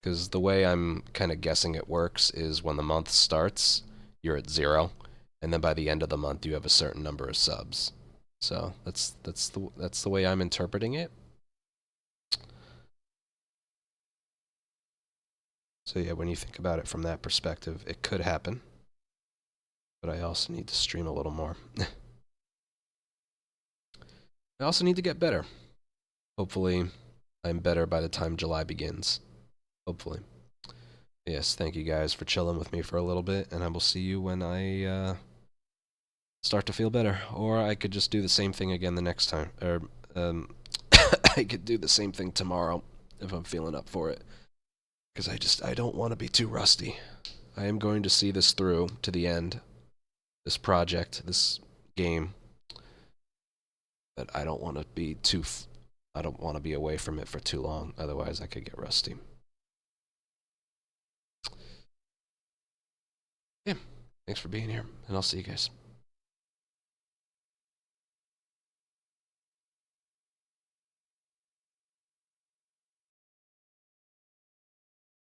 because the way I'm kind of guessing it works is when the month starts, you're at 0, and then by the end of the month you have a certain number of subs. So that's the way I'm interpreting it. So yeah, when you think about it from that perspective, it could happen. But I also need to stream a little more. I also need to get better. Hopefully, I'm better by the time July begins. Hopefully. Yes, thank you guys for chilling with me for a little bit, and I will see you when I start to feel better. Or I could just do the same thing again the next time. Or, I could do the same thing tomorrow if I'm feeling up for it. Because I don't want to be too rusty. I am going to see this through to the end. This project, this game. But I don't want to be I don't want to be away from it for too long. Otherwise, I could get rusty. Yeah, thanks for being here, and I'll see you guys.